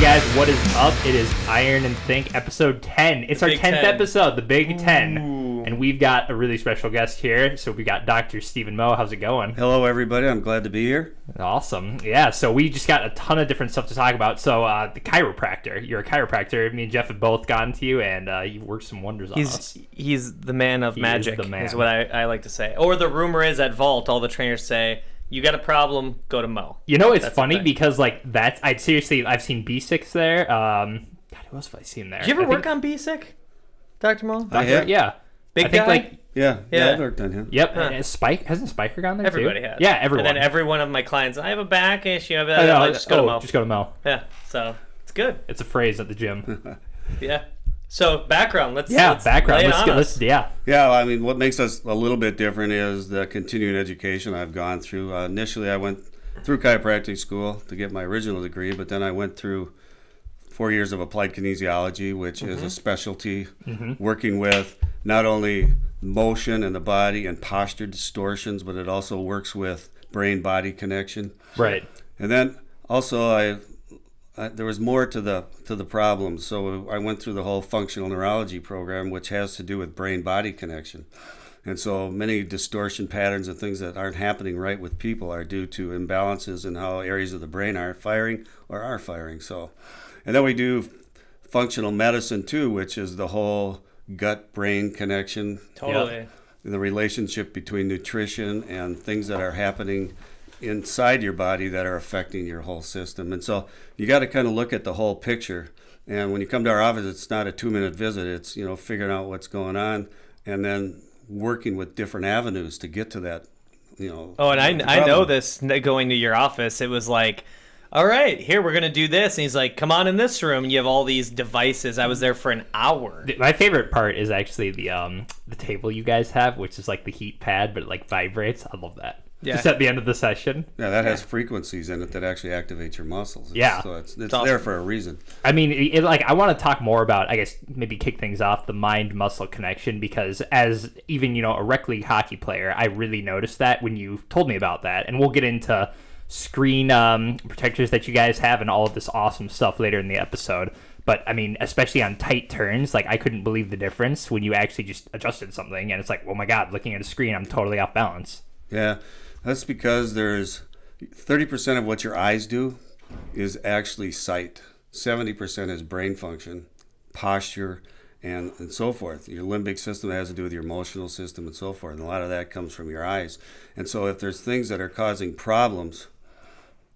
guys, what is up? It is Iron and Think, episode 10. It's our 10th episode, the Big 10. And we've got a really special guest here. So we got Dr. Stephen Moe. How's it going? Hello, everybody. I'm glad to be here. Awesome. Yeah, so we just got a ton of different stuff to talk about. So the chiropractor. You're a chiropractor. Me and Jeff have both gotten to you, and you've worked some wonders on us. He's the man of magic, is what I like to say. Or the rumor is at Vault, all the trainers say, you got a problem, go to Mo. You know, it's funny because, like, I've seen B6 there. God, who else have I seen there? Did you ever work on B6, Dr. Mo? Yeah. Big guy? Yeah, I've worked on him. Yep. Huh. Hasn't Spiker gone there Everybody too? has. Yeah, everyone. And then every one of my clients, I have a back issue. Just go to Mo. Just go to Mo. Yeah, so it's good. It's a phrase at the gym. Yeah. So background. Let's lay it on us. Yeah. Yeah, I mean, what makes us a little bit different is the continuing education I've gone through. Initially, I went through chiropractic school to get my original degree, but then I went through 4 years of applied kinesiology, which is a specialty working with not only motion in the body and posture distortions, but it also works with brain-body connection. Right. And then also there was more to the problem, so I went through the whole functional neurology program, which has to do with brain-body connection. And so many distortion patterns and things that aren't happening right with people are due to imbalances in how areas of the brain are firing. So, and then we do functional medicine too, which is the whole gut-brain connection. Totally. The relationship between nutrition and things that are happening inside your body that are affecting your whole system. And so you got to kind of look at the whole picture. And when you come to our office, it's not a 2-minute visit. It's, figuring out what's going on and then working with different avenues to get to that, Oh, and I know this going to your office. It was like, all right, here, we're going to do this. And he's like, come on in this room. And you have all these devices. I was there for an hour. My favorite part is actually the table you guys have, which is like the heat pad, but it like vibrates. I love that. Yeah. Just at the end of the session. Yeah, that has frequencies in it that actually activate your muscles. So it's awesome. There for a reason. I mean, I want to talk more about, I guess, maybe kick things off, the mind-muscle connection, because as even, a rec league hockey player, I really noticed that when you told me about that. And we'll get into screen protectors that you guys have and all of this awesome stuff later in the episode. But, I mean, especially on tight turns, like, I couldn't believe the difference when you actually just adjusted something. And it's like, oh, my God, looking at a screen, I'm totally off balance. Yeah. That's because there's 30% of what your eyes do is actually sight. 70% is brain function, posture, and so forth. Your limbic system has to do with your emotional system and so forth. And a lot of that comes from your eyes. And so if there's things that are causing problems,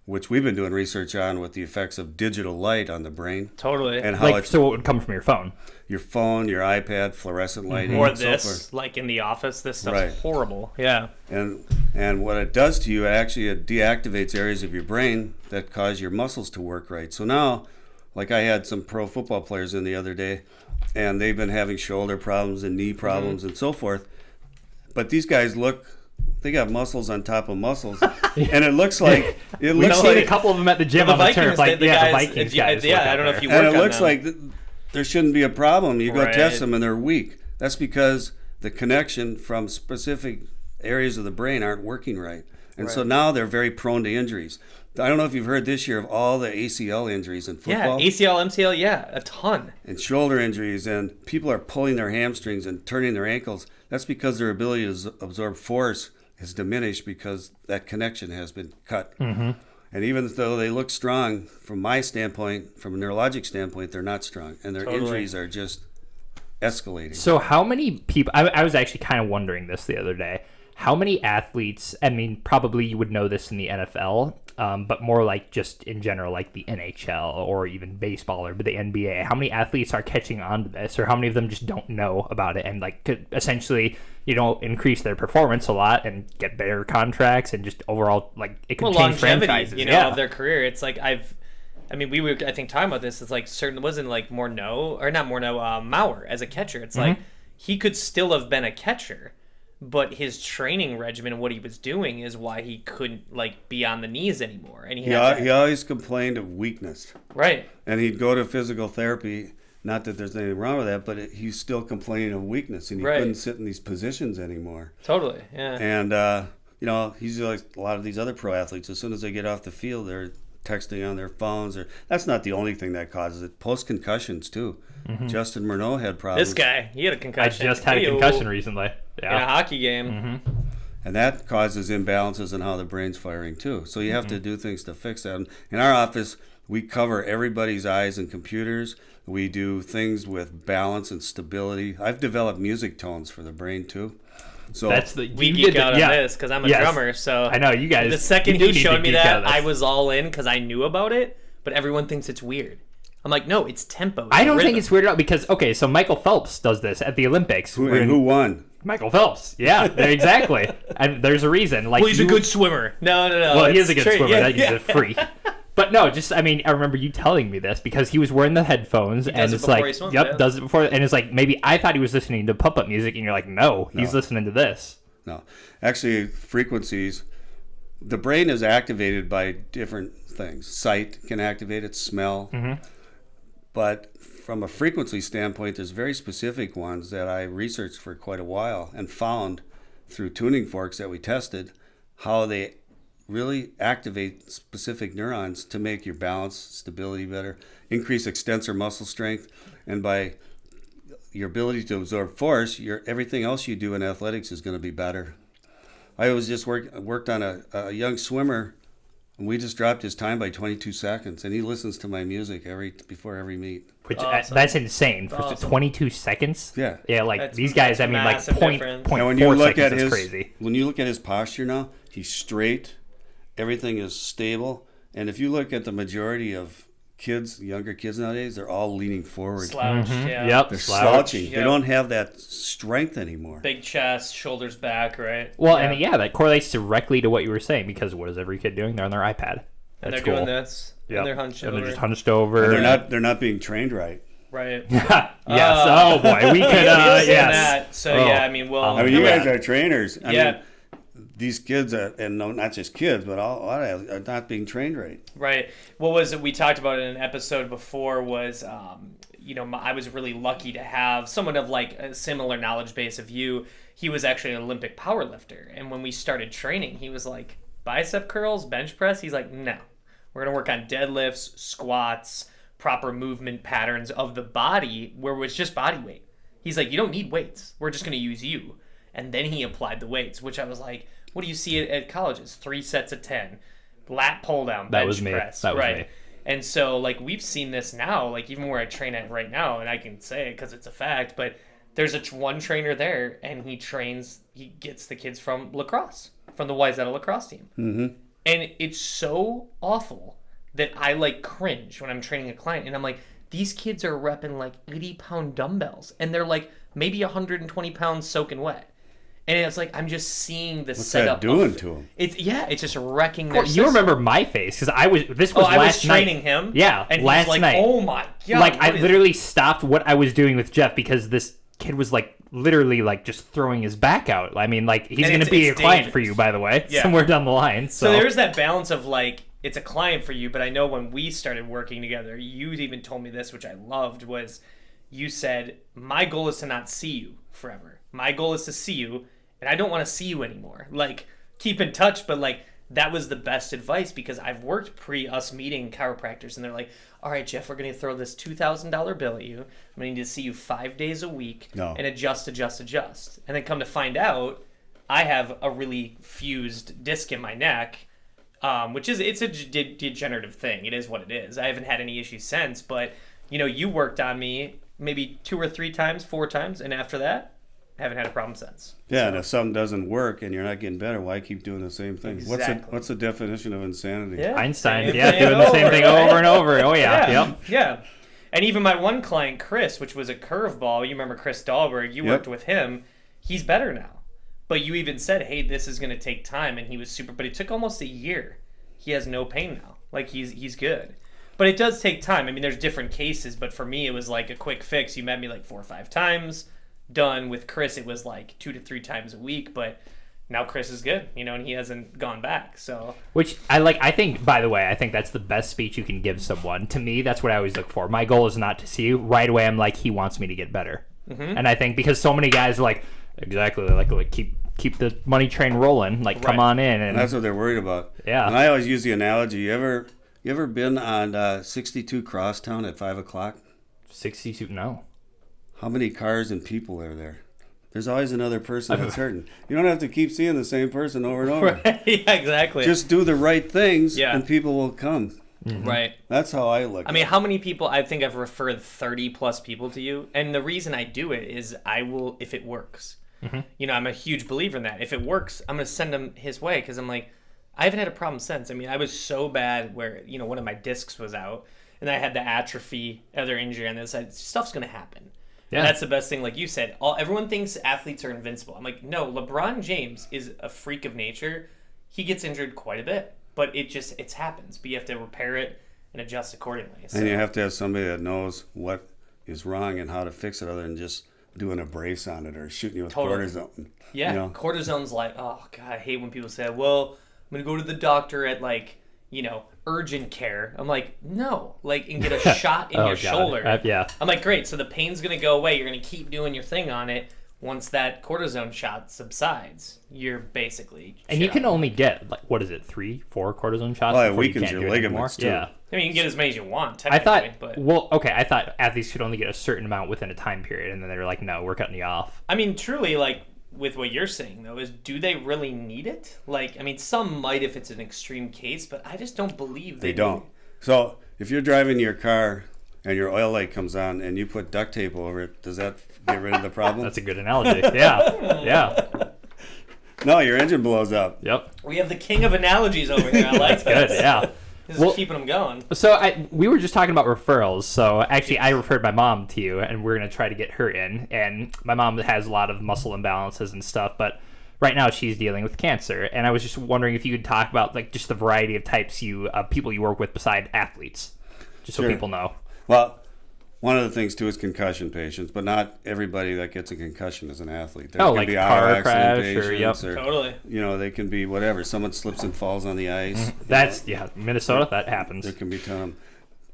which we've been doing research on with the effects of digital light on the brain. Totally. And how so what would come from your phone? Your phone, your iPad, fluorescent lighting. Or and this, so forth. like in the office, this stuff's horrible. Yeah. And what it does to you, actually, it deactivates areas of your brain that cause your muscles to work right. So now, like I had some pro football players in the other day, and they've been having shoulder problems and knee problems and so forth. But these guys they got muscles on top of muscles, and it looks like We've seen a couple of them at the gym on the turf, the Vikings guys. Yeah, I don't know if you work on them. And it looks them. like there shouldn't be a problem. You go test them, and they're weak. That's because the connection from specific areas of the brain aren't working right, and so now they're very prone to injuries. I don't know if you've heard this year of all the ACL injuries in football. Yeah, ACL, MCL, a ton. And shoulder injuries, and people are pulling their hamstrings and turning their ankles. That's because their ability to absorb force has diminished because that connection has been cut. Mm-hmm. And even though they look strong, from my standpoint, from a neurologic standpoint, they're not strong. And their injuries are just escalating. So how many people, I was actually kind of wondering this the other day, how many athletes, I mean, probably you would know this in the NFL, but more like just in general, like the NHL or even baseball or the NBA, how many athletes are catching on to this, or how many of them just don't know about it and like could essentially, increase their performance a lot and get better contracts and just overall, like, it could change franchises. Of their career. It's like we were, I think, talking about this. It's like wasn't like Mauer as a catcher. It's like he could still have been a catcher, but his training regimen and what he was doing is why he couldn't like be on the knees anymore. And he always complained of weakness. Right. And he'd go to physical therapy. Not that there's anything wrong with that, but he's still complaining of weakness, and he couldn't sit in these positions anymore. Totally, yeah. And he's like a lot of these other pro athletes. As soon as they get off the field, they're texting on their phones. That's not the only thing that causes it. Post-concussions, too. Justin Murnau had problems. This guy, he had a I concussion. just had a concussion recently. in a Yeah. hockey game. And that causes imbalances in how the brain's firing, too. So you have to do things to fix that. In our office, we cover everybody's eyes and computers. We do things with balance and stability. I've developed music tones for the brain, too. So That's the We you geek did the- out on yeah. this because I'm a Yes. drummer. So I know you guys. the second you do he need to showed me geek out that, of this. I was all in because I knew about it. But everyone thinks it's weird. I'm like, no, it's tempo. I don't think rhythm. it's weird at all because okay, so Michael Phelps does this at the Olympics. who won? Michael Phelps. Yeah, exactly. And there's a reason. Like Well, he's a you- good swimmer. No. Well, he is a good straight- swimmer. yeah, That he's yeah. a freak. But no, just I mean, I remember you telling me this because he was wearing the headphones and does it it's before like, he swims, yep, yeah. does it before, and it's like maybe I thought he was listening to pump up music, and you're like, no, he's listening to this. No. Actually, frequencies, the brain is activated by different things. Sight can activate it, smell. But from a frequency standpoint, there's very specific ones that I researched for quite a while and found through tuning forks that we tested how they really activate specific neurons to make your balance, stability better, increase extensor muscle strength, and by your ability to absorb force, everything else you do in athletics is going to be better. I was just worked on a young swimmer, and we just dropped his time by 22 seconds, and he listens to my music before every meet. Which Awesome. that's insane for Awesome. 22 seconds. Yeah. yeah, like That's- these guys. I that's mean, like massive point difference. point Now, when 4 you look seconds at is his crazy. when you look at his posture now, he's straight. Everything is stable, and if you look at the majority of younger kids nowadays, they're all leaning forward. Slouched, yeah. Yep. They're Slouch. slouching. Yep. They don't have that strength anymore. Big chest, shoulders back, right? Well, and yeah, that correlates directly to what you were saying because what is every kid doing? They're on their iPad. And That's they're cool. doing this. Yep. And they're hunched And over. they're just hunched over. They're not being trained right. Right. yes. Oh boy, we could. Yes. Yes. So Oh. yeah, I mean, well, I mean, you guys are trainers. I Yeah. mean, these kids and no, not just kids, but a lot of are not being trained right. Right. What was it we talked about in an episode before was, I was really lucky to have someone of like a similar knowledge base of you. He was actually an Olympic powerlifter. And when we started training, he was like, bicep curls, bench press. He's like, no, we're going to work on deadlifts, squats, proper movement patterns of the body where it's just body weight. He's like, you don't need weights. We're just going to use you. And then he applied the weights, which I was like, what do you see at colleges? 3 sets of 10, lat pull down, bench That was me. press. That was right. me. And so, like, we've seen this now, like, even where I train at right now, and I can say it because it's a fact, but there's one trainer there, and he gets the kids from lacrosse, from the Wayzata lacrosse team. Mm-hmm. And it's so awful that I, like, cringe when I'm training a client, and I'm like, these kids are repping, like, 80-pound dumbbells, and they're, like, maybe 120 pounds soaking wet. And it's like I'm just seeing the What's setup. that doing to them? It's just wrecking their You system. remember my face because I was. This was I was last training night. him. Yeah, and last he's like, night. oh my god! Like I what is- literally stopped what I was doing with Jeff because this kid was like literally like just throwing his back out. I mean, like he's And going to be a it's client dangerous. for you, by the way, Yeah. somewhere down the line. So there's that balance of like it's a client for you, but I know when we started working together, you even told me this, which I loved, was you said my goal is to not see you forever. My goal is to see you. And I don't want to see you anymore. Like, keep in touch, but like, that was the best advice because I've worked us meeting chiropractors and they're like, all right, Jeff, we're going to throw this $2,000 bill at you. I'm going to need to see you 5 days a week and adjust. And then come to find out, I have a really fused disc in my neck, which it's a degenerative thing. It is what it is. I haven't had any issues since, but you worked on me maybe 2 or 3 times, 4 times. And after that, haven't had a problem since. Yeah, and if something doesn't work and you're not getting better, why keep doing the same thing? Exactly. What's the definition of insanity? Yeah. Einstein, Same yeah, thing doing the same over, thing right? over and over. Oh yeah, yep. Yeah. And even my one client, Chris, which was a curveball, you remember Chris Dahlberg, you worked with him, he's better now. But you even said, hey, this is going to take time, and he was but it took almost a year. He has no pain now. Like, he's good. But it does take time. I mean, there's different cases, but for me, it was like a quick fix. You met me like 4 or 5 times. Done. With Chris, it was like 2 to 3 times a week, but now Chris is good, and he hasn't gone back. So, Which I like. I think, by the way, I think that's the best speech you can give someone. To me, that's what I always look for. My goal is not to see you right away. I'm like, he wants me to get better, and I think because so many guys are like, exactly, like keep the money train rolling, like come on in, and That's what they're worried about. Yeah. And I always use the analogy: you ever You ever been on 62 Crosstown at 5 o'clock? 62? No. How many cars and people are there? There's always another person that's hurting. You don't have to keep seeing the same person over and over. Right. Yeah, exactly. Just do the right things, Yeah. and people will come. Mm-hmm. Right. That's how I look. I mean, how many people? I think I've referred 30 plus people to you, and the reason I do it is I will if it works. Mm-hmm. You know, I'm a huge believer in that. If it works, I'm going to send him his way because I'm like, I haven't had a problem since. I mean, I was so bad where, you know, one of my discs was out and I had the atrophy, other injury on this side. Stuff's going to happen. Yeah. And that's the best thing. Like you said, everyone thinks athletes are invincible. I'm like, no, LeBron James is a freak of nature. He gets injured quite a bit, but it happens. But you have to repair it and adjust accordingly. So. And you have to have somebody that knows what is wrong and how to fix it other than just doing a brace on it or shooting you with cortisone. Yeah, you know? Cortisone's like, oh, God, I hate when people say, well, I'm going to go to the doctor at, like, you know, urgent care. I'm like, no, like, and get a shot in your shoulder. Yeah. I'm like, great, so the pain's going to go away. You're going to keep doing your thing on it. Once that cortisone shot subsides, you're basically And you can only get, like, what is it, 3-4 cortisone shots? Well, it before you weakens can't your do it ligaments, anymore? too. Yeah. I mean, you can get as many as you want, I technically. thought, I thought athletes could only get a certain amount within a time period, and then they were like, no, we're cutting you off. I mean, truly, like, with what you're saying, though, is do they really need it? Like, I mean, some might if it's an extreme case, but I just don't believe They don't. So if you're driving your car and your oil light comes on and you put duct tape over it, does that get rid of the problem? That's a good analogy. Yeah. Yeah. No, your engine blows up. Yep. We have the king of analogies over here. I like Good. this. Yeah. This is keeping them going. So we were just talking about referrals. So actually, I referred my mom to you, and we're gonna try to get her in. And my mom has a lot of muscle imbalances and stuff, but right now she's dealing with cancer. And I was just wondering if you could talk about like just the variety of types of people you work with beside athletes, just so Sure. people know. Well, one of the things too is concussion patients, but not everybody that gets a concussion is an athlete. There Oh, can like be a auto car accident crash or, patients, yep. Totally. you know, they can be whatever. Someone slips and falls on the ice. That's Minnesota. That happens. There can be a ton of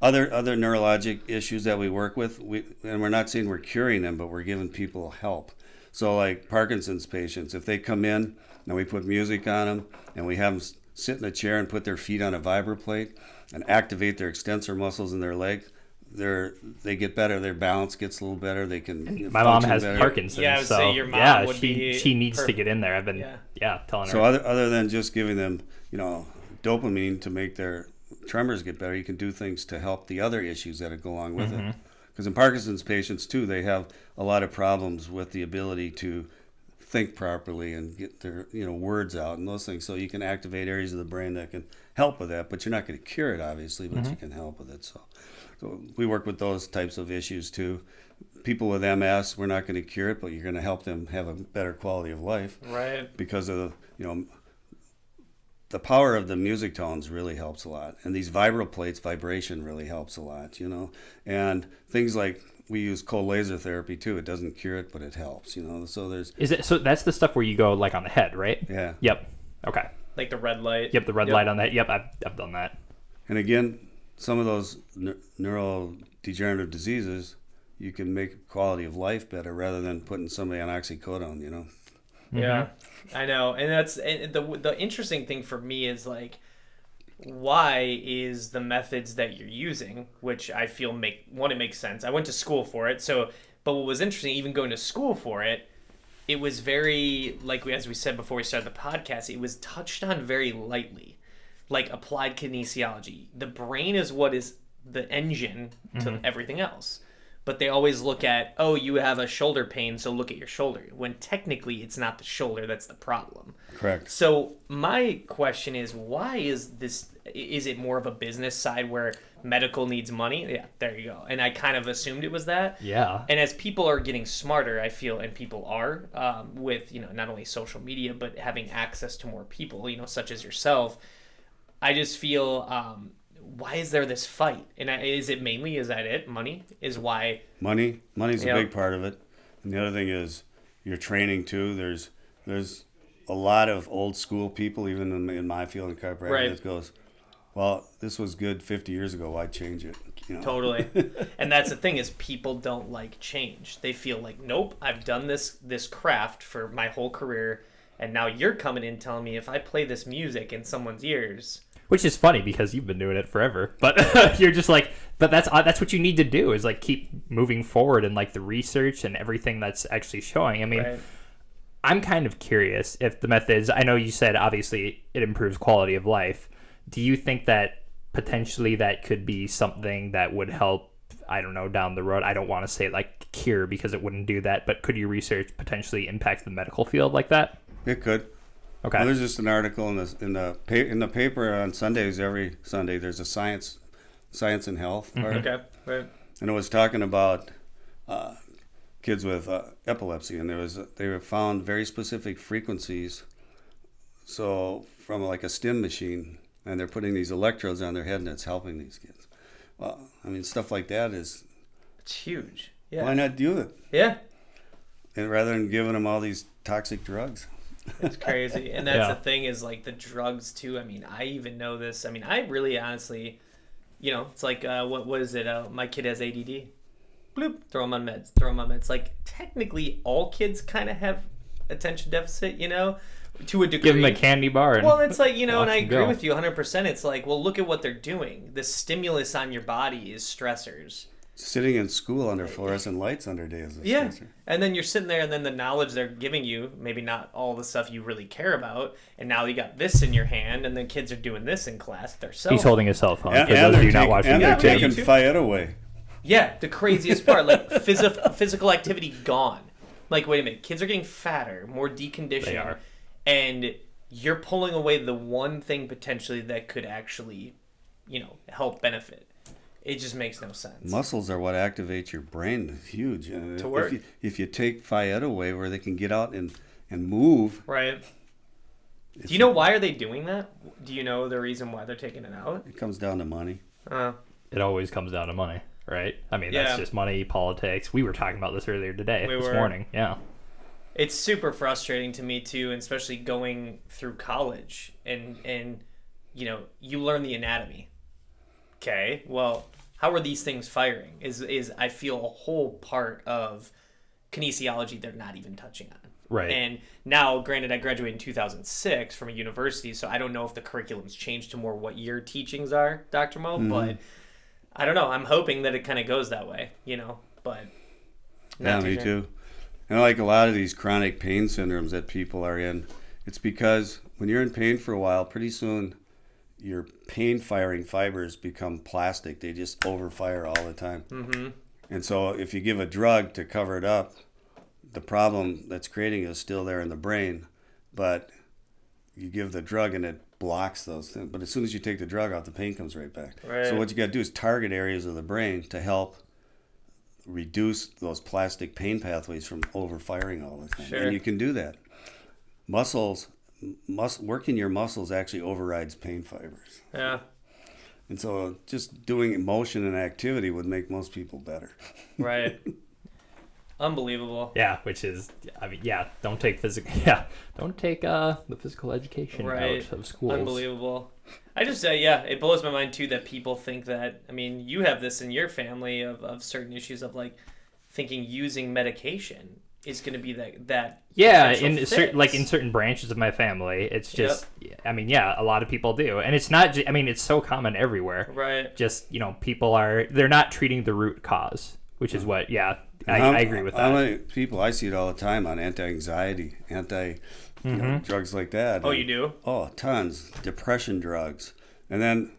other neurologic issues that we work with. And we're not saying we're curing them, but we're giving people help. So like Parkinson's patients, if they come in and we put music on them and we have them sit in a chair and put their feet on a vibroplate and activate their extensor muscles in their leg, they get better. Their balance gets a little better. They can. My mom has better. Parkinson's, Yeah, I would so say your mom would she be she needs to perfect. get in there. I've been telling her. So other than just giving them, you know, dopamine to make their tremors get better, you can do things to help the other issues that go along with it. Because in Parkinson's patients too, they have a lot of problems with the ability to think properly and get their words out and those things. So you can activate areas of the brain that can help with that, but you're not going to cure it obviously, but you can help with it. So we work with those types of issues too. People with MS, we're not going to cure it, but you're going to help them have a better quality of life. Right. Because of the power of the music tones really helps a lot, and these vibroplates, vibration really helps a lot. And things like we use cold laser therapy too. It doesn't cure it, but it helps. So there's so that's the stuff where you go like on the head, right? Yeah. Yep. Okay. Like the red light. Yep, the red light on that. Yep, I've done that. And again, some of those neurodegenerative diseases, you can make quality of life better rather than putting somebody on oxycodone. Yeah, I know. And that's the interesting thing for me is like, why is the methods that you're using, which I feel make sense. I went to school for it. But what was interesting, even going to school for it, it was very, as we said before we started the podcast, it was touched on very lightly, like applied kinesiology. The brain is what is the engine to everything else. But they always look at, oh, you have a shoulder pain, so look at your shoulder. When technically it's not the shoulder that's the problem. Correct. So my question is, why is this? Is it more of a business side where medical needs money? Yeah, there you go. And I kind of assumed it was that. Yeah. And as people are getting smarter, I feel, and people are, with not only social media but having access to more people, such as yourself, I just feel. Why is there this fight? And is that it? Money is why. Money's a big part of it. And the other thing is your training too. There's a lot of old school people, even in my field in chiropractic, Right. that goes, well, this was good 50 years ago. Why change it? Totally. And that's the thing is people don't like change. They feel like, nope, I've done this craft for my whole career. And now you're coming in telling me if I play this music in someone's ears, Which is funny because you've been doing it forever, but you're just like, but that's what you need to do is like keep moving forward and like the research and everything that's actually showing. I mean, Right. I'm kind of curious if the methods, I know you said obviously it improves quality of life. Do you think that potentially that could be something that would help, I don't know, down the road? I don't want to say like cure because it wouldn't do that, but could your research potentially impact the medical field like that? It could. Okay. Well, there's just an article in the paper on Sundays. Every Sunday, there's a science and health part, Okay. Right. and it was talking about kids with epilepsy, and they were found very specific frequencies. So from like a stim machine, and they're putting these electrodes on their head, and it's helping these kids. Well, I mean, stuff like that is It's huge. Yeah. why not do it? Yeah. And rather than giving them all these toxic drugs. It's crazy. And that's Yeah. the thing is like the drugs too. I mean, I even know this. I mean, I really honestly, it's like, what is it? My kid has ADD. Bloop. Throw him on meds. Like technically all kids kind of have attention deficit, to a degree. Give them a candy bar. And Well, it's like, and watch I them agree go. with you 100%. It's like, well, look at what they're doing. The stimulus on your body is stressors. Sitting in school under fluorescent lights under days. Yeah. And then you're sitting there, and then the knowledge they're giving you, maybe not all the stuff you really care about, and now you got this in your hand, and then kids are doing this in class. They're He's holding his cell phone. And, For those of you not watching and the they're video. taking YouTube. Fiat away. Yeah, the craziest part, like physical activity gone. Like, wait a minute, kids are getting fatter, more deconditioned. They are. And you're pulling away the one thing potentially that could actually, help benefit. It just makes no sense. Muscles are what activate your brain. It's huge. To work. If you take Fiat away where they can get out and move. Right. Do you know why are they doing that? Do you know the reason why they're taking it out? It comes down to money. It always comes down to money, right? I mean, Yeah. that's just money, politics. We were talking about this earlier today, We this were. morning. Yeah. It's super frustrating to me too, and especially going through college and you learn the anatomy. Okay, well, how are these things firing? Is I feel a whole part of kinesiology they're not even touching on. Right. And now, granted, I graduated in 2006 from a university, so I don't know if the curriculum's changed to more what your teachings are, Dr. Mo, but I don't know. I'm hoping that it kind of goes that way, but Yeah, not me sure. too. And like a lot of these chronic pain syndromes that people are in, it's because when you're in pain for a while, pretty soon your pain firing fibers become plastic. They just overfire all the time. Mm-hmm. And so if you give a drug to cover it up, the problem that's creating it is still there in the brain, but you give the drug and it blocks those things. But as soon as you take the drug out, the pain comes right back. Right. So what you got to do is target areas of the brain to help reduce those plastic pain pathways from overfiring all the time. Sure. And you can do that. Working your muscles actually overrides pain fibers. Yeah. And so just doing motion and activity would make most people better. Right. Unbelievable. Yeah, which is, I mean, don't take the physical education Right. out of schools. Unbelievable. I just say, it blows my mind too that people think that, I mean, you have this in your family of certain issues of like thinking using medication is going to be that Yeah, potential fix. in certain branches of my family, it's just, I mean, a lot of people do. And it's not, I mean, it's so common everywhere. Right. Just, they're not treating the root cause, which is what, I agree with How that. many people, I see it all the time on anti-anxiety, drugs like that. Oh, And- you do? Oh, tons. Depression drugs. And then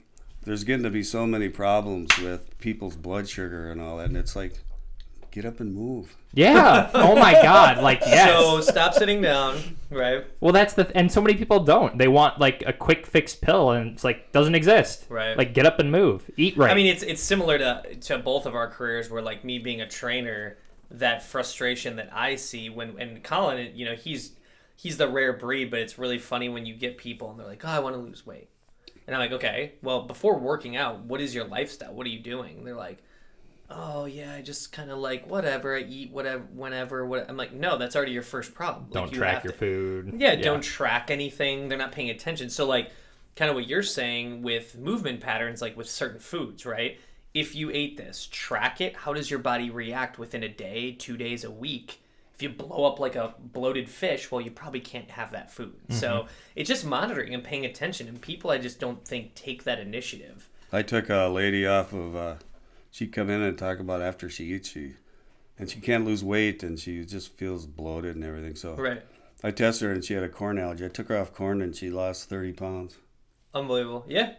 there's getting to be so many problems with people's blood sugar and all that. And it's like, get up and move. Yeah. Oh my God. Like, yes. So stop sitting down, right? Well, and so many people don't. They want like a quick fix pill, and it's like doesn't exist. Right. Like, get up and move, eat right. I mean, it's similar to both of our careers, where like me being a trainer, that frustration that I see and Collin, he's the rare breed, but it's really funny when you get people and they're like, oh, I want to lose weight. And I'm like, okay, well, before working out, what is your lifestyle? What are you doing? And they're like, oh, yeah, I just kind of like whatever. I eat whatever, whenever. I'm like, no, that's already your first problem. don't Like, you track have your to- food. Yeah, don't track anything. They're not paying attention. So, like, kind of what you're saying with movement patterns, like with certain foods, right? If you ate this, track it. How does your body react within a day, 2 days, a week? if you blow up like a bloated fish, well, you probably can't have that food. So it's just monitoring and paying attention. And people, I just don't think, take that initiative. I took a lady off of, she'd come in and talk about after she eats, and she can't lose weight, and she just feels bloated and everything. So Right. I tested her, and she had a corn allergy. I took her off corn, and she lost 30 pounds. Unbelievable. Yeah.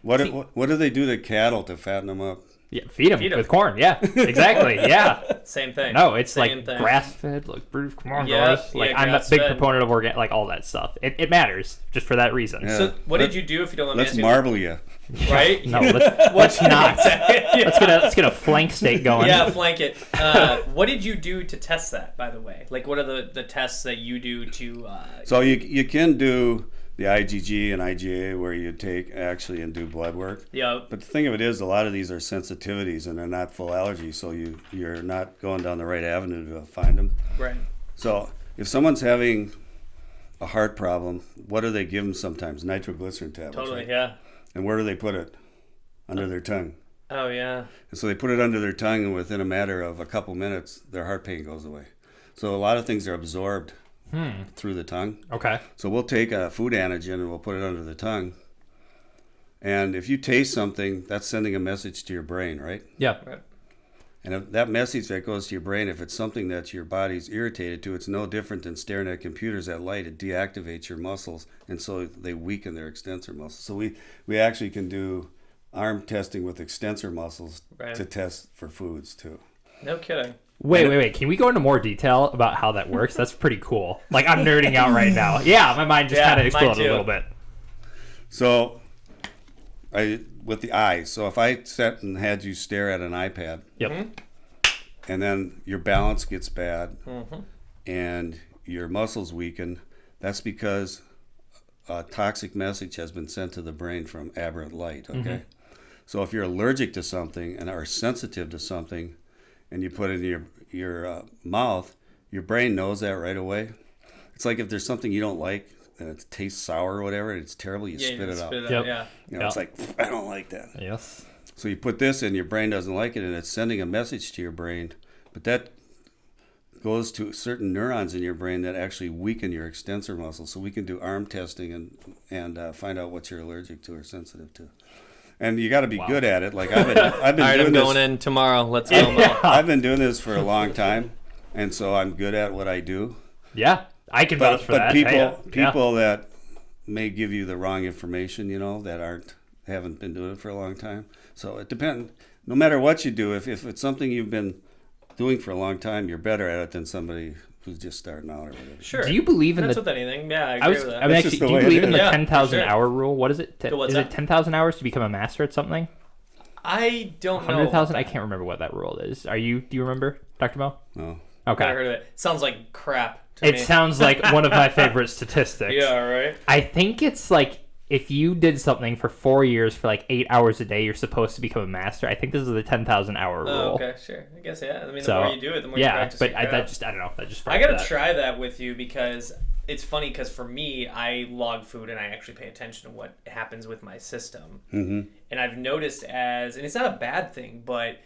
What do they do to cattle to fatten them up? Yeah, feed them with corn. Yeah, exactly. Yeah. Same thing. No, it's Same like thing. grass-fed, like British. Come on, Yeah, guys. Like yeah, I'm a big grass-fed. proponent of organic, like all that stuff. It matters just for that reason. Yeah. So what did you do, if you don't let me Let's ask you? marble you. Right? No, let's not. Yeah. Let's get a flank steak going. Yeah, flank it. What did you do to test that, by the way? Like, what are the tests that you do to... So you can do the IgG and IgA where you take actually and do blood work. Yeah. But the thing of it is, a lot of these are sensitivities and they're not full allergies, so you're not going down the right avenue to find them. Right. So if someone's having a heart problem, what do they give them sometimes? Nitroglycerin tablets. Totally, right? yeah. And where do they put it? Under their tongue. Oh, yeah. And so they put it under their tongue, and within a matter of a couple minutes, their heart pain goes away. So a lot of things are absorbed through the tongue. Okay. So we'll take a food antigen and we'll put it under the tongue. And if you taste something, that's sending a message to your brain, right? Yeah. Right. And if that message that goes to your brain, if it's something that your body's irritated to, it's no different than staring at computers at light. It deactivates your muscles, and so they weaken their extensor muscles. So we actually can do arm testing with extensor muscles to test for foods too. No kidding. Wait. Can we go into more detail about how that works? That's pretty cool. Like, I'm nerding out right now. Yeah, my mind just kind of exploded a little bit. So, with the eyes. So if I sat and had you stare at an iPad, Yep. and then your balance gets bad, and your muscles weaken, that's because a toxic message has been sent to the brain from aberrant light. Okay. So if you're allergic to something and are sensitive to something, and you put it in your mouth, your brain knows that right away. It's like if there's something you don't like and it tastes sour or whatever, and it's terrible, you spit it out. Yep. Yeah. You know, it's like, I don't like that. Yes. So you put this in, your brain doesn't like it, and it's sending a message to your brain, but that goes to certain neurons in your brain that actually weaken your extensor muscles. So we can do arm testing and find out what you're allergic to or sensitive to. And you got to be good at it. Like I've been All right, doing I'm this. going in tomorrow. Let's go, Mo. I've been doing this for a long time, and so I'm good at what I do. Yeah, I can vouch for that. People that may give you the wrong information, that haven't been doing it for a long time. So it depends. No matter what you do, if it's something you've been doing for a long time, you're better at it than somebody who's just starting out or whatever. Sure. Do you believe in That's the? with anything. Yeah, I agree with that. I mean, That's actually, just the do you way it believe in is. the Yeah, 10,000 for sure. hour rule? What is it? what's Is that? it 10,000 hours to become a master at something? I don't know. 100,000? I can't remember what that rule is. Do you remember, Dr. Mo? No. Okay. I heard of it. Sounds like crap to It me. sounds like one of my favorite statistics. Yeah, right. I think it's like if you did something for 4 years for like 8 hours a day, you're supposed to become a master. I think this is the 10,000 hour rule. Oh, okay, sure. I guess, yeah. I mean, the So, more you do it, the more you yeah, practice but your I craft. don't know. That just I gotta try that with you because it's funny because for me, I log food and I actually pay attention to what happens with my system. Mm-hmm. And I've noticed and it's not a bad thing, but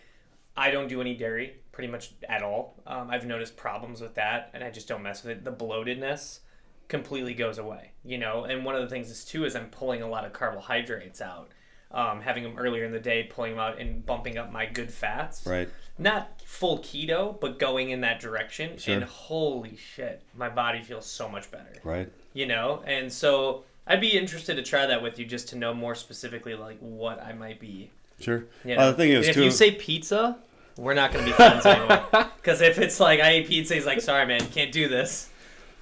I don't do any dairy pretty much at all. I've noticed problems with that and I just don't mess with it. The bloatedness completely goes away, and one of the things is too is I'm pulling a lot of carbohydrates out, having them earlier in the day, pulling them out and bumping up my good fats. Right. Not full keto, but going in that direction. Sure. And holy shit, my body feels so much better. Right. And so I'd be interested to try that with you just to know more specifically like what I might be. Sure. The thing is, if too, you say pizza, we're not going to be friends anymore. Because if it's like I ate pizza, he's like, sorry man, can't do this.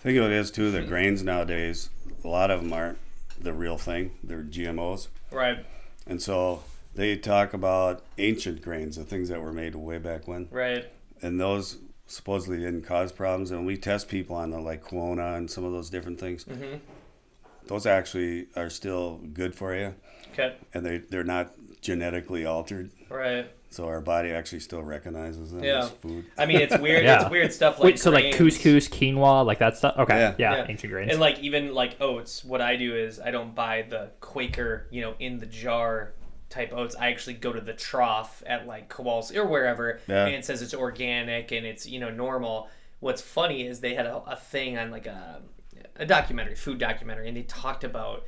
thing of it is too, the grains nowadays, a lot of them aren't the real thing. They're GMOs. Right. And so they talk about ancient grains, the things that were made way back when. Right. And those supposedly didn't cause problems. And we test people on the like quinoa and some of those different things. Mm-hmm. Those actually are still good for you. Okay. And they're not genetically altered. Right. So our body actually still recognizes them Yeah. as food. I mean, it's weird. Yeah. It's weird stuff like Wait, so like grains. couscous, quinoa, like that stuff? Okay. Yeah. Yeah. Ancient grains. And like even like oats, what I do is I don't buy the Quaker, in the jar type oats. I actually go to the trough at like Kowalski or wherever, Yeah. and it says it's organic and it's normal. what's funny is they had a thing on like a documentary, food documentary, and they talked about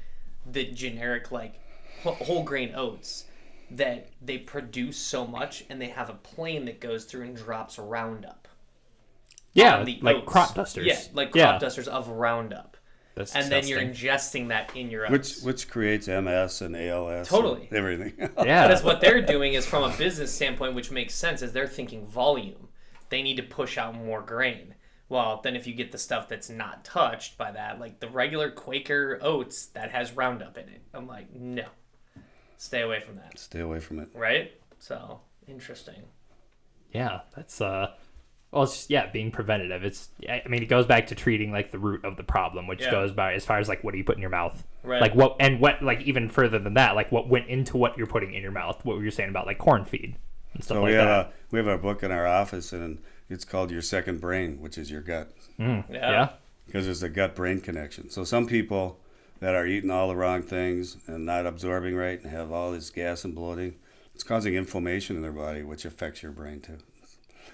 the generic like whole grain oats that they produce so much, and they have a plane that goes through and drops Roundup. Yeah, on the like oats. crop dusters. Yeah, like crop dusters of Roundup. That's and then you're disgusting. ingesting that in your oats. Which creates MS and ALS. Totally. And everything. Yeah. Because what they're doing is from a business standpoint, which makes sense, is they're thinking volume. They need to push out more grain. Well, then if you get the stuff that's not touched by that, like the regular Quaker oats that has Roundup in it, I'm like, no. Stay away from that. Stay away from it. Right? So, interesting. Yeah, that's well, it's just, being preventative. I mean, it goes back to treating like the root of the problem, which goes by as far as like what do you put in your mouth, right? Like what like even further than that, like what went into what you're putting in your mouth. What were you saying about like corn feed and stuff like that? We have a book in our office, and it's called Your Second Brain, which is your gut. Yeah. Because there's a gut-brain connection. So some people that are eating all the wrong things and not absorbing right and have all this gas and bloating, it's causing inflammation in their body, which affects your brain too.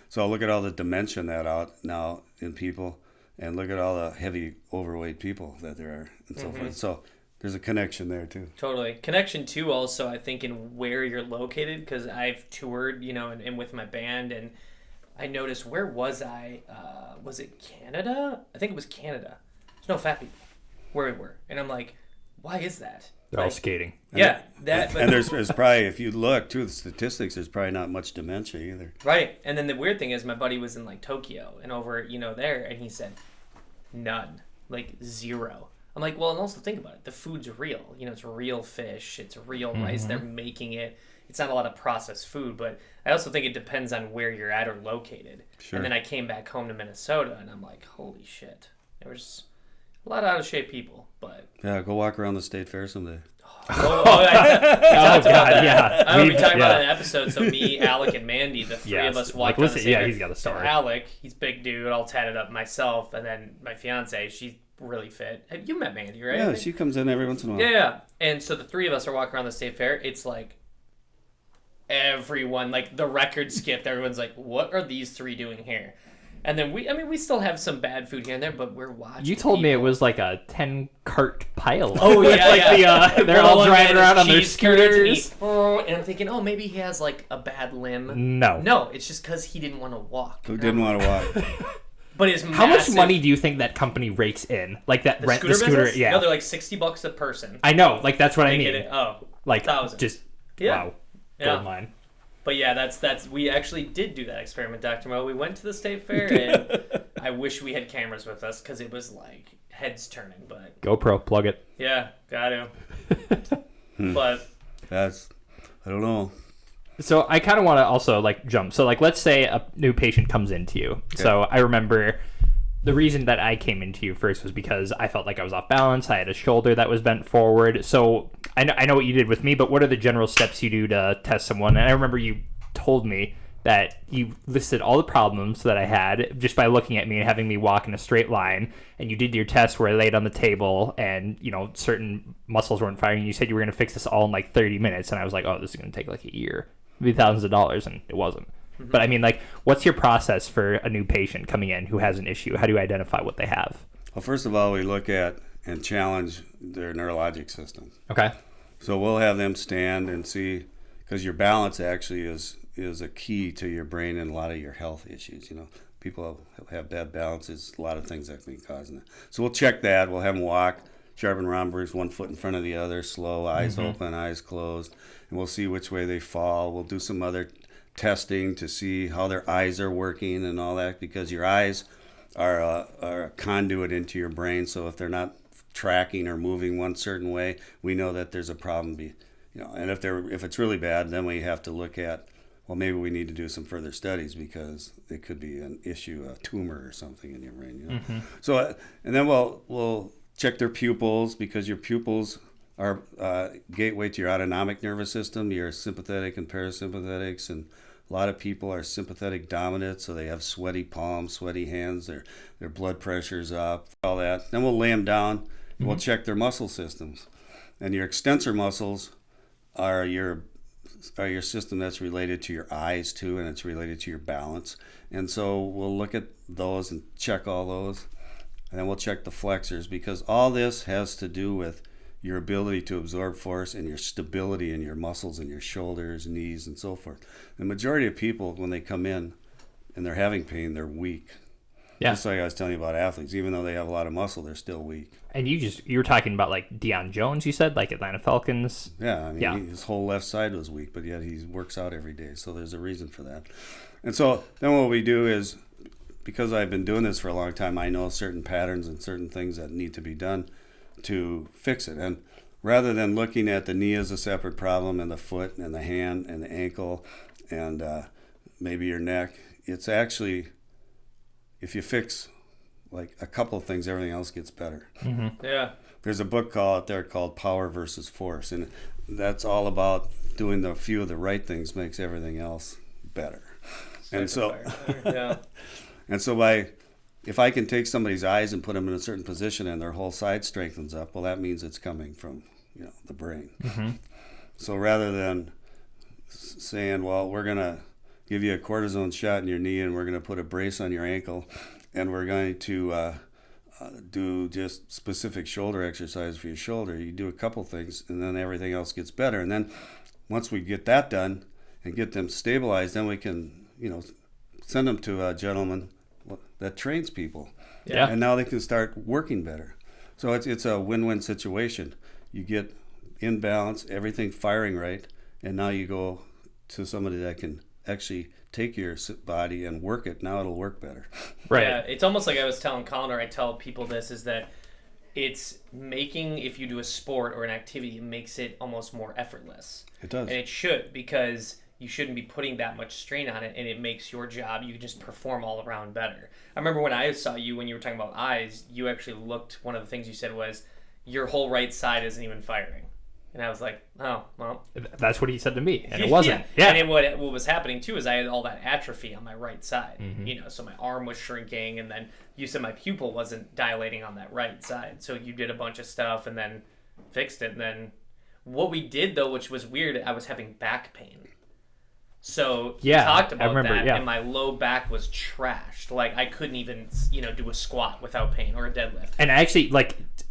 So look at all the dementia that out now in people, and look at all the heavy overweight people that there are, and so forth. So there's a connection there too. Totally. Connection too also, I think, in where you're located, because I've toured, and with my band, and I noticed, where was I? Was it Canada? I think it was Canada. There's no fat people where we were. And I'm like, why is that? They're all skating. Yeah. But there's probably, if you look too, the statistics, there's probably not much dementia either. Right. And then the weird thing is my buddy was in like Tokyo and over, there, and he said, none. Like 0. I'm like, well, and also think about it. The food's real. It's real fish. It's real rice. They're making it. It's not a lot of processed food, but I also think it depends on where you're at or located. Sure. And then I came back home to Minnesota, and I'm like, holy shit. There was a lot of out of shape people, but Yeah, go walk around the state fair someday. I talked about that. yeah. I remember we talked about that in an episode. So me, Alec, and Mandy, the three of us walked like, on the state fair. he's got a So story. Alec, he's big dude, all tatted up. Myself, and then my fiance, she's really fit. Have you met Mandy, right? Yeah, she comes in every once in a while. Yeah. And so the three of us are walking around the state fair. It's like everyone, like the record skipped. Everyone's like, what are these three doing here? And then we still have some bad food here and there, but we're watching. You told me it was like a 10-cart pile. Oh yeah, they're all driving around on their scooters. And I'm thinking, oh, maybe he has like a bad limb. No, it's just because he didn't want to walk. Who didn't want to walk? But it's how much money do you think that company rakes in? Like that the rent scooter the scooter? business? Yeah, No, they're like $60 a person. I know. Like that's what I mean. Like 1,000. just Yeah. wow, Yeah. gold mine. But yeah, that's we actually did do that experiment, Dr. Mo. We went to the state fair, and I wish we had cameras with us because it was like heads turning. But GoPro, plug it. yeah, got to. But I don't know. So I kind of want to also like jump. So like let's say a new patient comes into you. Okay. So I remember the reason that I came into you first was because I felt like I was off balance. I had a shoulder that was bent forward. So I know what you did with me, but what are the general steps you do to test someone? And I remember you told me that you listed all the problems that I had just by looking at me and having me walk in a straight line. And you did your test where I laid on the table and, certain muscles weren't firing. And you said you were going to fix this all in like 30 minutes. And I was like, oh, this is going to take like a year, maybe thousands of dollars. And it wasn't. Mm-hmm. But I mean, like, what's your process for a new patient coming in who has an issue? How do you identify what they have? Well, first of all, we look at and challenge their neurologic system. Okay. So we'll have them stand and see, because your balance actually is a key to your brain and a lot of your health issues. People have bad balances, a lot of things that can be causing it. So we'll check that. We'll have them walk, sharpen rhomboids, one foot in front of the other, slow, eyes open, eyes closed, and we'll see which way they fall. We'll do some other testing to see how their eyes are working and all that, because your eyes are a conduit into your brain. So if they're not tracking or moving one certain way, we know that there's a problem. And if it's really bad, then we have to look at, well, maybe we need to do some further studies because it could be an issue, a tumor or something in your brain. So and then we'll check their pupils, because your pupils are gateway to your autonomic nervous system, your sympathetic and parasympathetics, and a lot of people are sympathetic dominant, so they have sweaty palms, sweaty hands, their blood pressure's up, all that. Then we'll lay them down and we'll check their muscle systems. And your extensor muscles are your system that's related to your eyes too, and it's related to your balance. And so we'll look at those and check all those. And then we'll check the flexors, because all this has to do with your ability to absorb force and your stability in your muscles and your shoulders, knees, and so forth. The majority of people, when they come in and they're having pain, they're weak. Yeah. Just like I was telling you about athletes, even though they have a lot of muscle, they're still weak. And you were talking about like Deion Jones, you said, like Atlanta Falcons. Yeah, I mean, his whole left side was weak, but yet he works out every day, so there's a reason for that. And so then what we do is, because I've been doing this for a long time, I know certain patterns and certain things that need to be done to fix it. And rather than looking at the knee as a separate problem and the foot and the hand and the ankle and maybe your neck, it's actually, if you fix like a couple of things, everything else gets better. Mm-hmm. Yeah. There's a book out there called Power versus Force, and that's all about doing the few of the right things makes everything else better. And so, yeah. And so if I can take somebody's eyes and put them in a certain position and their whole side strengthens up, well, that means it's coming from the brain. Mm-hmm. So rather than saying, well, we're going to give you a cortisone shot in your knee and we're going to put a brace on your ankle and we're going to do just specific shoulder exercise for your shoulder, you do a couple things and then everything else gets better. And then once we get that done and get them stabilized, then we can, send them to a gentleman that trains people. Yeah. And now they can start working better. So it's a win-win situation. You get in balance, everything firing right, and now you go to somebody that can actually take your body and work it. Now it'll work better. Right. Yeah, it's almost like I was telling Collin, or I tell people this, is that it's making, if you do a sport or an activity, it makes it almost more effortless. It does. And it should, because you shouldn't be putting that much strain on it, and it makes your job, you can just perform all around better. I remember when I saw you, when you were talking about eyes, you actually looked, one of the things you said was, your whole right side isn't even firing. And I was like, oh, well. That's what he said to me, and it wasn't. Yeah. And what was happening, too, is I had all that atrophy on my right side. Mm-hmm. So my arm was shrinking, and then you said my pupil wasn't dilating on that right side. So you did a bunch of stuff and then fixed it. And then what we did, though, which was weird, I was having back pain. So he talked about that, and my low back was trashed. Like, I couldn't even, do a squat without pain or a deadlift. And actually,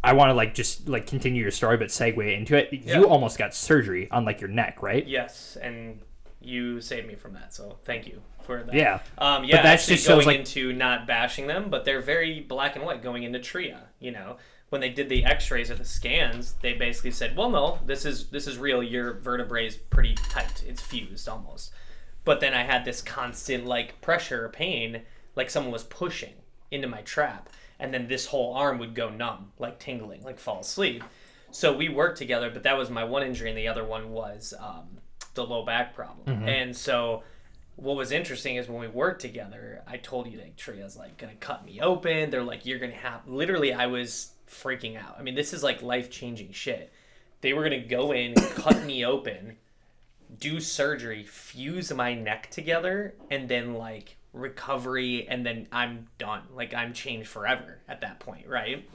I want to just continue your story, but segue into it. Yeah. You almost got surgery on your neck, right? Yes, and you saved me from that, so thank you for that. Yeah. But that's just going shows into not bashing them, but they're very black and white going into TRIA. When they did the X-rays or the scans, they basically said, well, no, this is real. Your vertebrae is pretty tight. It's fused almost. But then I had this constant pressure or pain, like someone was pushing into my trap. And then this whole arm would go numb, tingling, fall asleep. So we worked together, but that was my one injury, and the other one was the low back problem. Mm-hmm. And so what was interesting is when we worked together, I told you that Tria's going to cut me open. They're like, you're going to have... Literally, I was freaking out. I mean, this is life-changing shit. They were going to go in, cut me open, do surgery, fuse my neck together, and then recovery, and then I'm done. I'm changed forever at that point, right?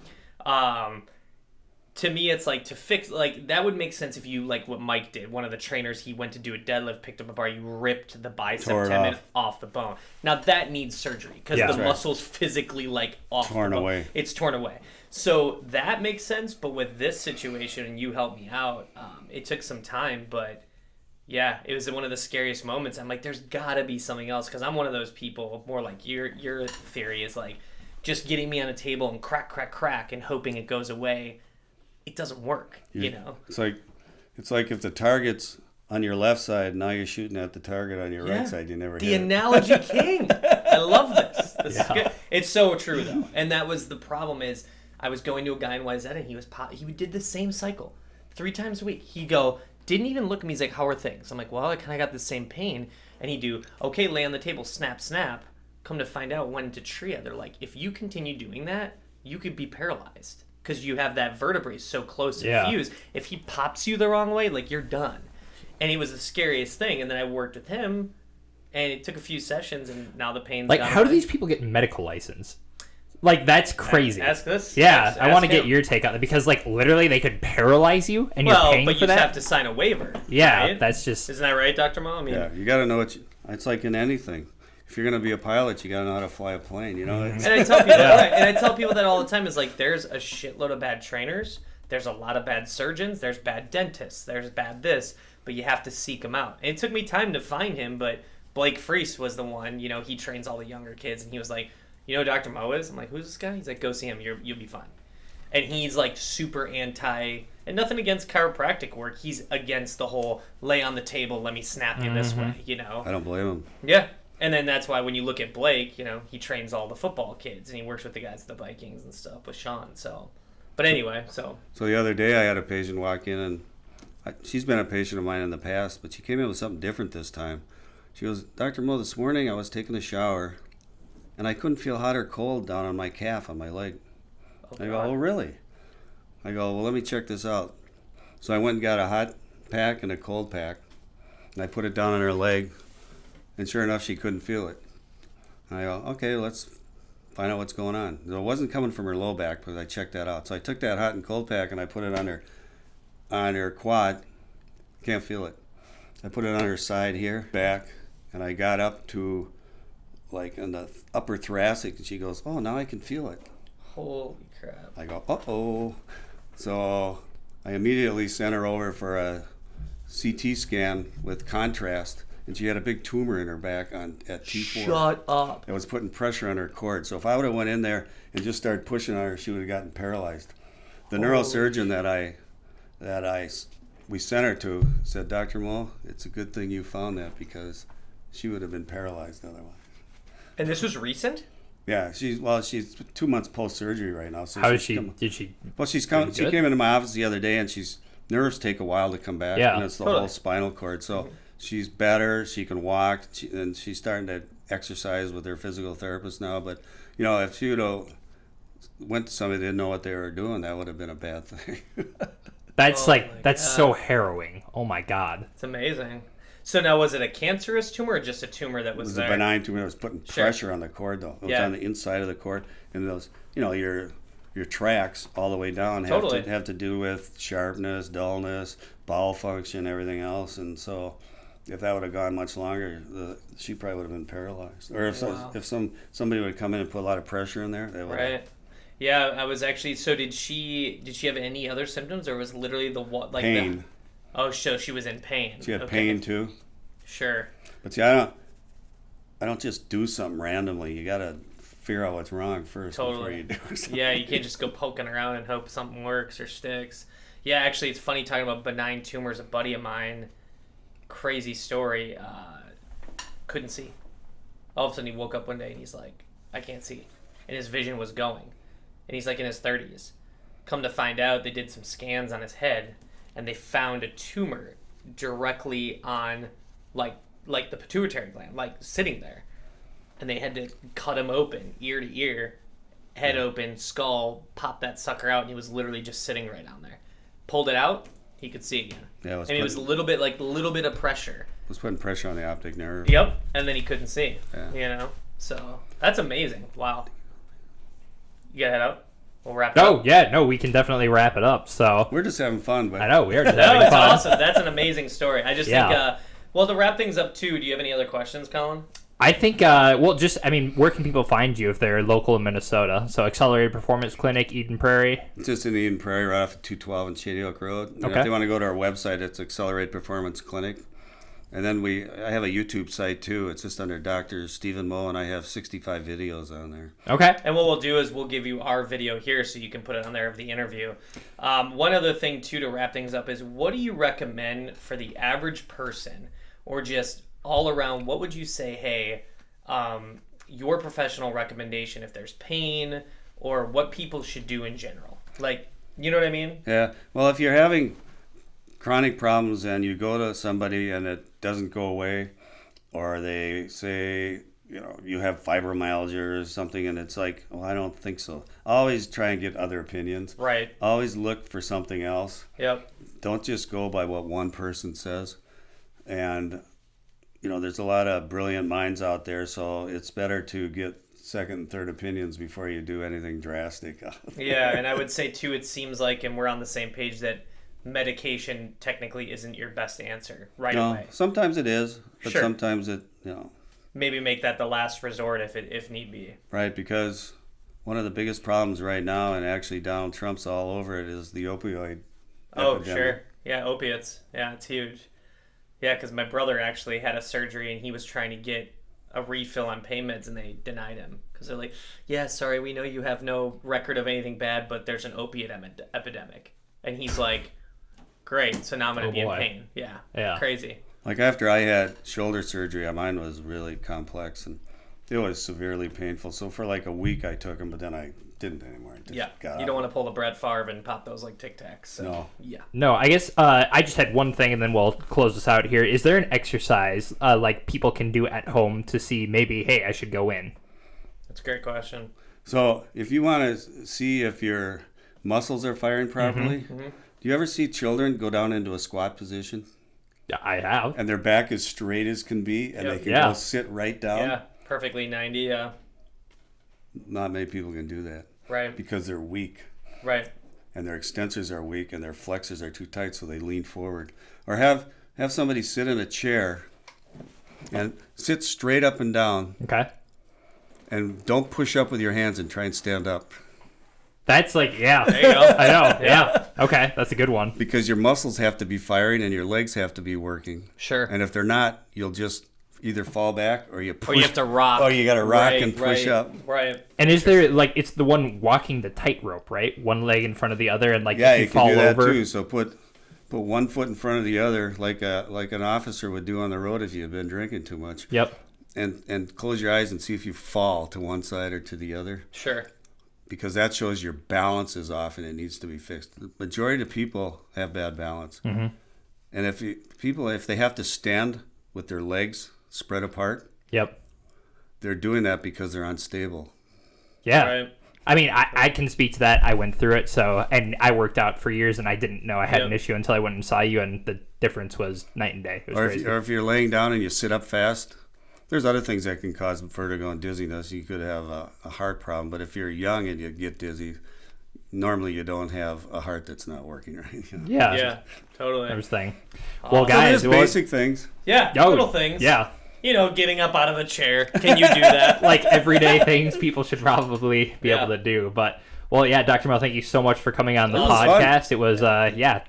To me, it's to fix, that would make sense if you, what Mike did. One of the trainers, he went to do a deadlift, picked up a bar, you ripped the bicep tendon off the bone. Now that needs surgery because the muscle's physically off torn the bone. away. It's torn away. So that makes sense, but with this situation, and you helped me out, it took some time, but yeah, it was one of the scariest moments. I'm like, there's gotta be something else, because I'm one of those people, more like your theory is just getting me on a table and crack and hoping it goes away. It doesn't work, It's like if the target's on your left side, now you're shooting at the target on your right side. You never hit the it. analogy king. I love this. This is good. It's so true though, and that was the problem. Is I was going to a guy in YZ, and he did the same cycle 3 times a week. He'd go, didn't even look at me. He's like, how are things? I'm like, well, I kind of got the same pain. And he'd do, okay, lay on the table, snap. Come to find out, went into TRIA. They're like, if you continue doing that, you could be paralyzed because you have that vertebrae so close and fused. If he pops you the wrong way, you're done. And it was the scariest thing. And then I worked with him, and it took a few sessions, and now the pain's gone how do away. these people get medical license? That's crazy. Ask this. Yeah, I want to get him. your take on it, because literally they could paralyze you, and you're paying but for you that. have to sign a waiver. Yeah, right? that's just... Isn't that right, Dr. Mo? I mean, Yeah, you got to know it's like in anything. if you're gonna be a pilot, you gotta know how to fly a plane. You know. And I tell people, right, and I tell people that all the time. Is like, there's a shitload of bad trainers. There's a lot of bad surgeons. There's bad dentists. There's bad this. But you have to seek them out. And it took me time to find him, but Blake Freese was the one. You know, he trains all the younger kids, and he was like, you know, who Dr. Mo is. I'm like, who's this guy? He's like, go see him. You'll be fine. And he's like super anti, and nothing against chiropractic work. He's against the whole lay on the table, let me snap you this way. You know. I don't blame him. Yeah. And then that's why when you look at Blake, you know, he trains all the football kids, and he works with the guys at the Vikings and stuff with Sean. So, but anyway, so the other day I had a patient walk in, and she's been a patient of mine in the past, but she came in with something different this time. She goes, Dr. Mo, this morning I was taking a shower, and I couldn't feel hot or cold down on my calf, on my leg. I go, oh, really? I go, well, let me check this out. So I went and got a hot pack and a cold pack, and I put it down on her leg, and sure enough, she couldn't feel it. And I go, okay, let's find out what's going on. It wasn't coming from her low back, but I checked that out. So I took that hot and cold pack, and I put it on her quad. Can't feel it. I put it on her side here, back, and I got up to like in the upper thoracic, and she goes, oh, now I can feel it. holy crap. I go, uh-oh. So I immediately sent her over for a CT scan with contrast, and she had a big tumor in her back at T4. Shut up. It was putting pressure on her cord. So if I would have went in there and just started pushing on her, she would have gotten paralyzed. The neurosurgeon we sent her to said, Dr. Mo, it's a good thing you found that because she would have been paralyzed otherwise. And this was recent? Yeah, she's 2 months post surgery right now. So How did she? Well, she came into my office the other day, and nerves take a while to come back. Yeah, and it's the whole spinal cord. So she's better. She can walk, and she's starting to exercise with her physical therapist now. But if she would have went to somebody that didn't know what they were doing, that would have been a bad thing. That's so harrowing. Oh my God. It's amazing. So now, was it a cancerous tumor or just a tumor that was there? It was a benign tumor that was putting pressure on the cord, though. It was on the inside of the cord, and those, your tracks all the way down have to do with sharpness, dullness, bowel function, everything else. And so, if that would have gone much longer, she probably would have been paralyzed. Or if somebody would come in and put a lot of pressure in there, they would. Right. Yeah, I was actually. So did she have any other symptoms, or was literally pain? So she was in pain. She had pain too. Sure. But see, I don't just do something randomly. You gotta figure out what's wrong first before you do something. Yeah, you can't just go poking around and hope something works or sticks. Yeah, actually, it's funny talking about benign tumors. A buddy of mine, crazy story, couldn't see. All of a sudden, he woke up one day and he's like, I can't see. And his vision was going. And he's like in his 30s. Come to find out, they did some scans on his head, and they found a tumor directly on like the pituitary gland, like sitting there. And they had to cut him open, ear to ear, head open, skull, pop that sucker out, and he was literally just sitting right down there. Pulled it out, he could see again. Yeah, it was a little bit of pressure. It was putting pressure on the optic nerve. Yep, and then he couldn't see. Yeah. So that's amazing. Wow. You gotta head out? We'll wrap it up. Oh, yeah, no, we can definitely wrap it up. So we're just having fun. But I know, we are just having it's fun. Awesome. That's an amazing story. I just think, to wrap things up too, do you have any other questions, Collin? I think, where can people find you if they're local in Minnesota? So Accelerated Performance Clinic, Eden Prairie? It's just in Eden Prairie, right off of 212 and Shady Oak Road. And okay. If they want to go to our website, it's Accelerated Performance Clinic. And then I have a YouTube site too. It's just under Dr. Stephen Moe, and I have 65 videos on there. Okay. And what we'll do is we'll give you our video here so you can put it on there of the interview. One other thing too to wrap things up is, what do you recommend for the average person, or just all around? What would you say? Hey, your professional recommendation if there's pain, or what people should do in general. Like, you know what I mean? Yeah. Well, if you're having chronic problems and you go to somebody and it doesn't go away, or they say, you have fibromyalgia or something, and it's like, oh, I don't think so. Always try and get other opinions. Right. Always look for something else. Yep. Don't just go by what one person says. And, there's a lot of brilliant minds out there, so it's better to get second and third opinions before you do anything drastic. Yeah, and I would say too, it seems like, and we're on the same page, that medication technically isn't your best answer away. Sometimes it is, but sure. sometimes it, maybe make that the last resort if need be. Right, because one of the biggest problems right now, and actually Donald Trump's all over it, is the opioid epidemic. Sure. Yeah, opiates. Yeah, it's huge. Yeah, because my brother actually had a surgery and he was trying to get a refill on pain meds and they denied him because they're like, yeah, sorry, we know you have no record of anything bad, but there's an opiate epidemic. And he's like, great, so now I'm going to be in pain. Yeah, crazy. Like after I had shoulder surgery, mine was really complex and it was severely painful. So for like a week I took them, but then I didn't anymore. You don't want to pull the Brett Favre and pop those like Tic Tacs. So, no. Yeah. No, I guess I just had one thing and then we'll close this out here. Is there an exercise like people can do at home to see maybe, hey, I should go in? That's a great question. So if you want to see if your muscles are firing properly, do you ever see children go down into a squat position? Yeah, I have. And their back is straight as can be, and they can go sit right down? Yeah, perfectly 90, yeah. Not many people can do that. Right. Because they're weak. Right. And their extensors are weak and their flexors are too tight, so they lean forward. Or have somebody sit in a chair and sit straight up and down. Okay. And don't push up with your hands and try and stand up. That's like, yeah. There you go. I know, yeah. Okay, that's a good one. Because your muscles have to be firing and your legs have to be working. Sure. And if they're not, you'll just either fall back or you push. Or you have to rock. Oh, you got to rock and push up. Right. And is there, like, it's the one walking the tightrope, right? One leg in front of the other, and like yeah, if you can fall do that over. too. So put one foot in front of the other, like an officer would do on the road if you've been drinking too much. Yep. And close your eyes and see if you fall to one side or to the other. Sure. Because that shows your balance is off and it needs to be fixed. The majority of people have bad balance. Mm-hmm. And if they have to stand with their legs spread apart, yep, they're doing that because they're unstable. Yeah. Right. I mean, I can speak to that. I went through it, so, and I worked out for years, and I didn't know I had an issue until I went and saw you, and the difference was night and day. It was crazy. Or if you're laying down and you sit up fast, there's other things that can cause vertigo and dizziness. You could have a heart problem, but if you're young and you get dizzy, normally you don't have a heart that's not working right. Yeah, totally. Everything. Well, guys, so basic things. Yeah, little things. Yeah. You know, getting up out of a chair. Can you do that? Like everyday things people should probably be able to do. But, well, yeah, Dr. Mel, thank you so much for coming on the podcast. Fun. It was,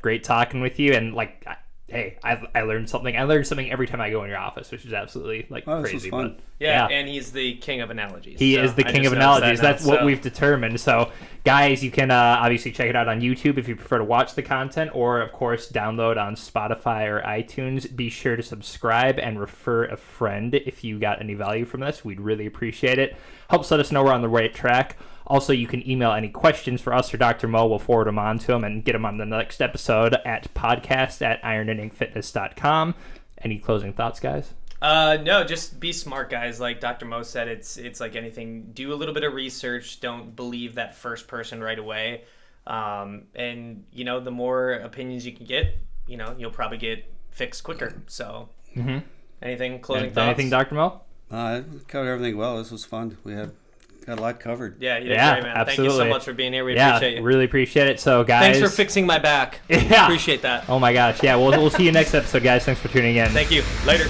great talking with you. And, like, hey, I learned something. I learn something every time I go in your office, which is absolutely, like, crazy. This was fun. But, yeah, and he's the king of analogies. He is the king of analogies. That's what we've determined. So, guys, you can obviously check it out on YouTube if you prefer to watch the content, or, of course, download on Spotify or iTunes. Be sure to subscribe and refer a friend if you got any value from this. We'd really appreciate it. Helps let us know we're on the right track. Also, you can email any questions for us or Dr. Mo. We'll forward them on to him and get them on the next episode at podcast@ironandingfitness.com. Any closing thoughts, guys? No, just be smart, guys. Like Dr. Mo said, it's like anything. Do a little bit of research. Don't believe that first person right away. And, you know, the more opinions you can get, you know, you'll probably get fixed quicker. So, anything, closing thoughts? Anything, Dr. Mo? I covered everything well. This was fun. We got a lot covered. Yeah, you did great, man. Absolutely. Thank you so much for being here. We appreciate you. Really appreciate it. So, guys, thanks for fixing my back. Yeah. Appreciate that. Oh, my gosh. Yeah, we'll see you next episode, guys. Thanks for tuning in. Thank you. Later.